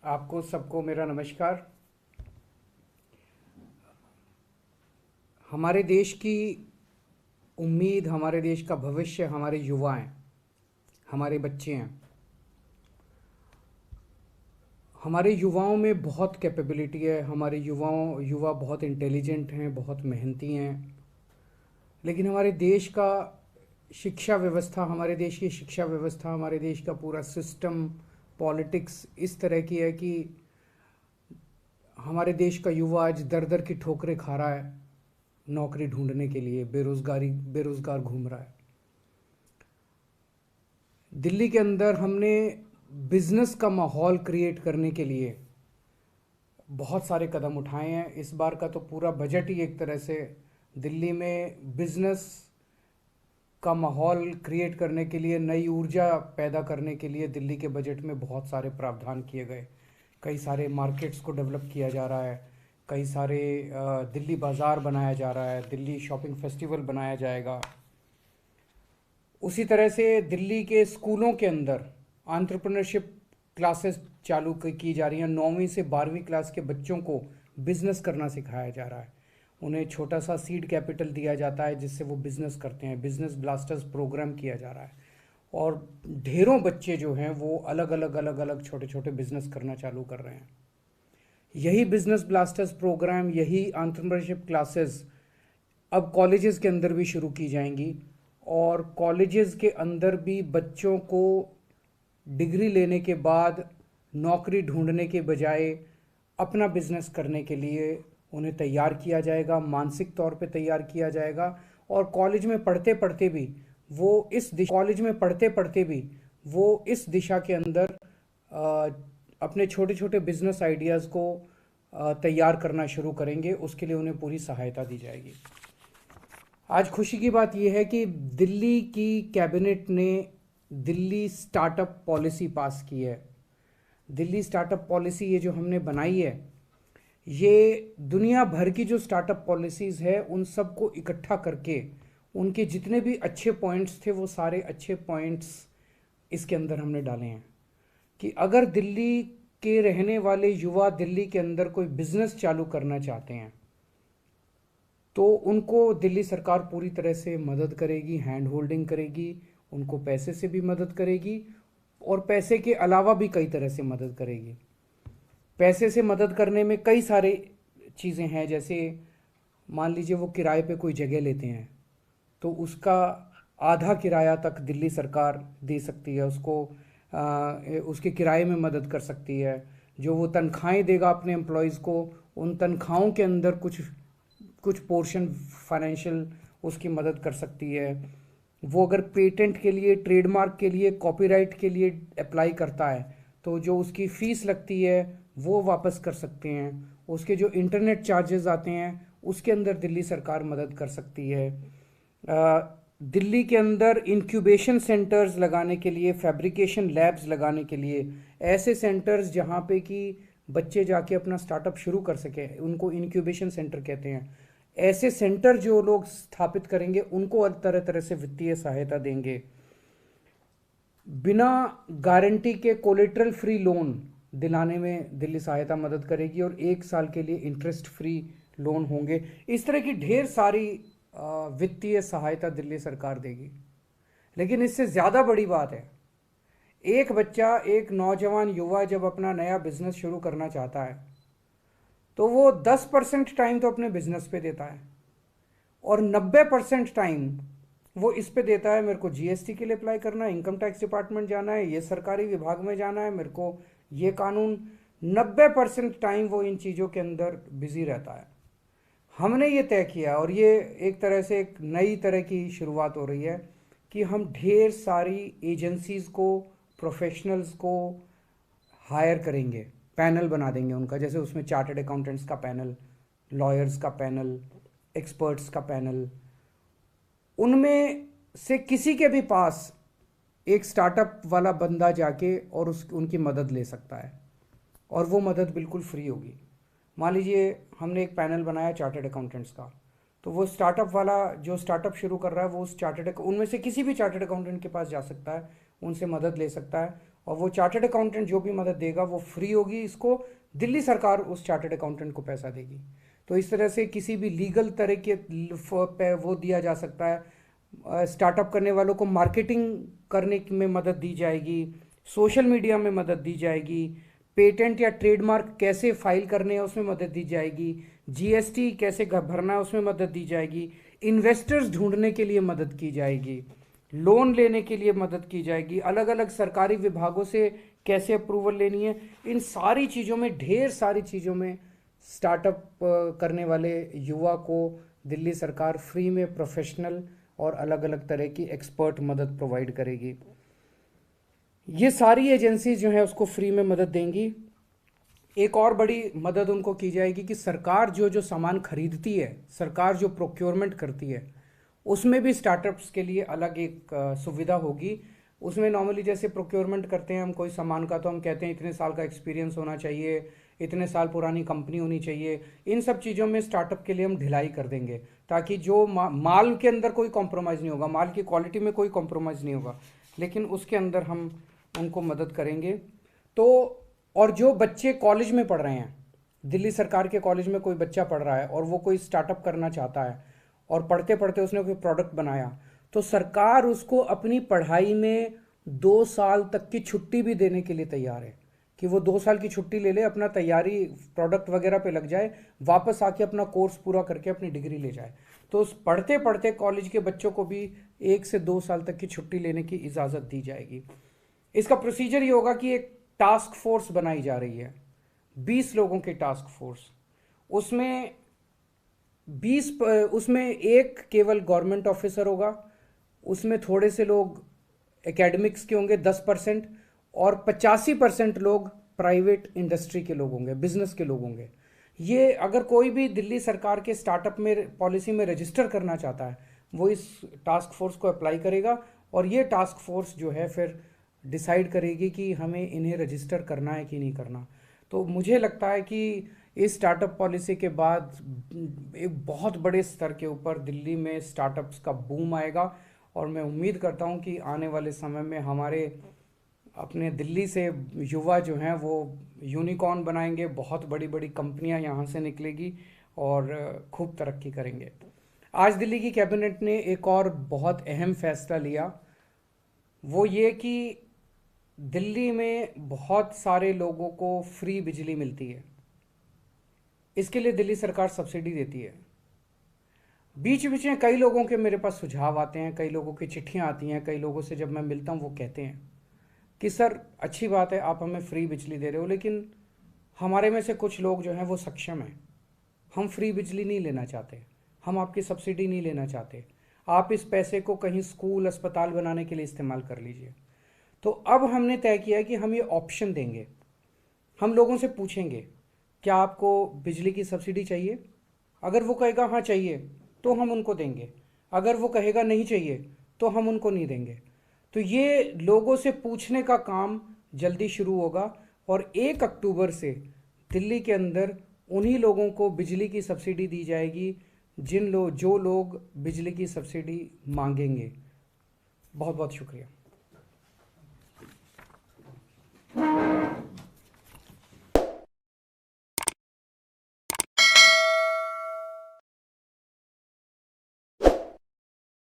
आपको सबको मेरा नमस्कार। हमारे देश की उम्मीद, हमारे देश का भविष्य हमारे युवा हैं, हमारे बच्चे हैं। हमारे युवाओं में बहुत कैपेबिलिटी है। हमारे युवा बहुत इंटेलिजेंट हैं, बहुत मेहनती हैं। लेकिन हमारे देश का शिक्षा व्यवस्था, हमारे देश की शिक्षा व्यवस्था, हमारे देश का पूरा सिस्टम, पॉलिटिक्स इस तरह की है कि हमारे देश का युवा आज दर दर की ठोकरें खा रहा है। नौकरी ढूंढने के लिए बेरोज़गार घूम रहा है। दिल्ली के अंदर हमने बिजनेस का माहौल क्रिएट करने के लिए बहुत सारे कदम उठाए हैं। इस बार का तो पूरा बजट ही एक तरह से दिल्ली में बिजनेस का माहौल क्रिएट करने के लिए, नई ऊर्जा पैदा करने के लिए दिल्ली के बजट में बहुत सारे प्रावधान किए गए। कई सारे मार्केट्स को डेवलप किया जा रहा है। कई सारे दिल्ली बाज़ार बनाया जा रहा है। दिल्ली शॉपिंग फेस्टिवल बनाया जाएगा। उसी तरह से दिल्ली के स्कूलों के अंदर एंटरप्रेन्योरशिप क्लासेस चालू की जा रही हैं। 9वीं से 12वीं क्लास के बच्चों को बिजनेस करना सिखाया जा रहा है। उन्हें छोटा सा सीड कैपिटल दिया जाता है जिससे वो बिजनेस करते हैं। बिजनेस ब्लास्टर्स प्रोग्राम किया जा रहा है और ढेरों बच्चे जो हैं वो अलग अलग छोटे छोटे बिजनेस करना चालू कर रहे हैं। यही बिजनेस ब्लास्टर्स प्रोग्राम, यही एंटरप्रेन्योरशिप क्लासेस अब कॉलेजेस के अंदर भी शुरू की जाएंगी और कॉलेजेस के अंदर भी बच्चों को डिग्री लेने के बाद नौकरी ढूंढने के बजाय अपना बिजनेस करने के लिए उन्हें तैयार किया जाएगा, मानसिक तौर पे तैयार किया जाएगा। और कॉलेज में पढ़ते पढ़ते भी वो इस दिशा के अंदर अपने छोटे छोटे बिजनेस आइडियाज़ को तैयार करना शुरू करेंगे। उसके लिए उन्हें पूरी सहायता दी जाएगी। आज खुशी की बात यह है कि दिल्ली की कैबिनेट ने दिल्ली स्टार्टअप पॉलिसी पास की है। दिल्ली स्टार्टअप पॉलिसी ये जो हमने बनाई है, ये दुनिया भर की जो स्टार्टअप पॉलिसीज़ है उन सबको इकट्ठा करके उनके जितने भी अच्छे पॉइंट्स थे वो सारे अच्छे पॉइंट्स इसके अंदर हमने डाले हैं कि अगर दिल्ली के रहने वाले युवा दिल्ली के अंदर कोई बिजनेस चालू करना चाहते हैं तो उनको दिल्ली सरकार पूरी तरह से मदद करेगी, हैंड होल्डिंग करेगी, उनको पैसे से भी मदद करेगी और पैसे के अलावा भी कई तरह से मदद करेगी। पैसे से मदद करने में कई सारे चीज़ें हैं। जैसे मान लीजिए वो किराए पे कोई जगह लेते हैं तो उसका आधा किराया तक दिल्ली सरकार दे सकती है, उसके किराए में मदद कर सकती है। जो वो तनख्वाहें देगा अपने एम्प्लॉयज़ को, उन तनख्वाहों के अंदर कुछ पोर्शन फाइनेंशियल उसकी मदद कर सकती है। वो अगर पेटेंट के लिए, ट्रेडमार्क के लिए, कॉपीराइट के लिए अप्लाई करता है तो जो उसकी फ़ीस लगती है वो वापस कर सकते हैं। उसके जो इंटरनेट चार्जेस आते हैं उसके अंदर दिल्ली सरकार मदद कर सकती है। दिल्ली के अंदर इंक्यूबेशन सेंटर्स लगाने के लिए, फैब्रिकेशन लैब्स लगाने के लिए, ऐसे सेंटर्स जहाँ पे कि बच्चे जाके अपना स्टार्टअप शुरू कर सके, उनको इंक्यूबेशन सेंटर कहते हैं। ऐसे सेंटर जो लोग स्थापित करेंगे उनको तरह तरह से वित्तीय सहायता देंगे। बिना गारंटी के कोलेटरल फ्री लोन दिलाने में दिल्ली सहायता मदद करेगी और 1 साल के लिए इंटरेस्ट फ्री लोन होंगे। इस तरह की ढेर सारी वित्तीय सहायता दिल्ली सरकार देगी। लेकिन इससे ज़्यादा बड़ी बात है, एक बच्चा, एक नौजवान युवा जब अपना नया बिजनेस शुरू करना चाहता है तो वो 10% टाइम तो अपने बिजनेस पे देता है और 90% टाइम वो इस पे देता है, मेरे को जीएसटी के लिए अप्लाई करना है, इनकम टैक्स डिपार्टमेंट जाना है, ये सरकारी विभाग में जाना है, मेरे को ये कानून। 90% टाइम वो इन चीज़ों के अंदर बिजी रहता है। हमने ये तय किया और ये एक तरह से एक नई तरह की शुरुआत हो रही है कि हम ढेर सारी एजेंसीज़ को, प्रोफेशनल्स को हायर करेंगे, पैनल बना देंगे उनका। जैसे उसमें चार्टर्ड अकाउंटेंट्स का पैनल, लॉयर्स का पैनल, एक्सपर्ट्स का पैनल। उनमें से किसी के भी पास एक स्टार्टअप वाला बंदा जाके और उनकी मदद ले सकता है और वो मदद बिल्कुल फ्री होगी। मान लीजिए हमने एक पैनल बनाया चार्टर्ड अकाउंटेंट्स का, तो वो स्टार्टअप वाला जो स्टार्टअप शुरू कर रहा है वो उस उनमें से किसी भी चार्टर्ड अकाउंटेंट के पास जा सकता है, उनसे मदद ले सकता है और वो चार्टर्ड अकाउंटेंट जो भी मदद देगा वो फ्री होगी, इसको दिल्ली सरकार उस चार्टर्ड अकाउंटेंट को पैसा देगी। तो इस तरह से किसी भी लीगल तरह के पे वो दिया जा सकता है। स्टार्टअप करने वालों को मार्केटिंग करने में मदद दी जाएगी, सोशल मीडिया में मदद दी जाएगी, पेटेंट या ट्रेडमार्क कैसे फाइल करने हैं उसमें मदद दी जाएगी, जीएसटी कैसे भरना है उसमें मदद दी जाएगी, इन्वेस्टर्स ढूंढने के लिए मदद की जाएगी, लोन लेने के लिए मदद की जाएगी, अलग अलग सरकारी विभागों से कैसे अप्रूवल लेनी है, इन सारी चीज़ों में, ढेर सारी चीज़ों में स्टार्टअप करने वाले युवा को दिल्ली सरकार फ्री में प्रोफेशनल और अलग अलग तरह की एक्सपर्ट मदद प्रोवाइड करेगी। ये सारी एजेंसी जो है उसको फ्री में मदद देंगी। एक और बड़ी मदद उनको की जाएगी कि सरकार जो जो सामान खरीदती है, सरकार जो प्रोक्योरमेंट करती है, उसमें भी स्टार्टअप्स के लिए अलग एक सुविधा होगी। उसमें नॉर्मली जैसे प्रोक्योरमेंट करते हैं हम कोई सामान का, तो हम कहते हैं इतने साल का एक्सपीरियंस होना चाहिए, इतने साल पुरानी कंपनी होनी चाहिए। इन सब चीज़ों में स्टार्टअप के लिए हम ढिलाई कर देंगे, ताकि जो माल के अंदर कोई कॉम्प्रोमाइज़ नहीं होगा, माल की क्वालिटी में कोई कॉम्प्रोमाइज़ नहीं होगा, लेकिन उसके अंदर हम उनको मदद करेंगे। तो और जो बच्चे कॉलेज में पढ़ रहे हैं, दिल्ली सरकार के कॉलेज में कोई बच्चा पढ़ रहा है और वो कोई स्टार्टअप करना चाहता है और पढ़ते पढ़ते उसने कोई प्रोडक्ट बनाया, तो सरकार उसको अपनी पढ़ाई में 2 साल तक की छुट्टी भी देने के लिए तैयार है कि वो 2 साल की छुट्टी ले ले, अपना तैयारी प्रोडक्ट वगैरह पे लग जाए, वापस आके अपना कोर्स पूरा करके अपनी डिग्री ले जाए। तो उस पढ़ते पढ़ते कॉलेज के बच्चों को भी 1 से 2 साल तक की छुट्टी लेने की इजाज़त दी जाएगी। इसका प्रोसीजर ये होगा कि एक टास्क फोर्स बनाई जा रही है, 20 लोगों की टास्क फोर्स। उसमें एक केवल गवर्नमेंट ऑफिसर होगा, उसमें थोड़े से लोग एकेडमिक्स के होंगे 10%, और 85% लोग प्राइवेट इंडस्ट्री के लोग होंगे, बिजनेस के लोग होंगे। ये अगर कोई भी दिल्ली सरकार के स्टार्टअप में पॉलिसी में रजिस्टर करना चाहता है, वो इस टास्क फोर्स को अप्लाई करेगा, और ये टास्क फोर्स जो है फिर डिसाइड करेगी कि हमें इन्हें रजिस्टर करना है कि नहीं करना। तो मुझे लगता है कि इस स्टार्टअप पॉलिसी के बाद एक बहुत बड़े स्तर के ऊपर दिल्ली में स्टार्टअप्स का बूम आएगा, और मैं उम्मीद करता हूं कि आने वाले समय में हमारे अपने दिल्ली से युवा जो हैं वो यूनिकॉर्न बनाएंगे, बहुत बड़ी बड़ी कंपनियां यहाँ से निकलेगी और खूब तरक्की करेंगे। आज दिल्ली की कैबिनेट ने एक और बहुत अहम फैसला लिया, वो ये कि दिल्ली में बहुत सारे लोगों को फ्री बिजली मिलती है, इसके लिए दिल्ली सरकार सब्सिडी देती है। बीच बीच में कई लोगों के मेरे पास सुझाव आते हैं, कई लोगों की चिट्ठियां आती हैं, कई लोगों से जब मैं मिलता हूं वो कहते हैं कि सर अच्छी बात है आप हमें फ्री बिजली दे रहे हो, लेकिन हमारे में से कुछ लोग जो हैं वो सक्षम हैं, हम फ्री बिजली नहीं लेना चाहते, हम आपकी सब्सिडी नहीं लेना चाहते, आप इस पैसे को कहीं स्कूल अस्पताल बनाने के लिए इस्तेमाल कर लीजिए। तो अब हमने तय किया है कि हम ये ऑप्शन देंगे, हम लोगों से पूछेंगे क्या आपको बिजली की सब्सिडी चाहिए। अगर वो कहेगा हाँ चाहिए तो हम उनको देंगे, अगर वो कहेगा नहीं चाहिए तो हम उनको नहीं देंगे। तो ये लोगों से पूछने का काम जल्दी शुरू होगा, और 1 अक्टूबर से दिल्ली के अंदर उन्हीं लोगों को बिजली की सब्सिडी दी जाएगी जो लोग बिजली की सब्सिडी मांगेंगे। बहुत बहुत शुक्रिया।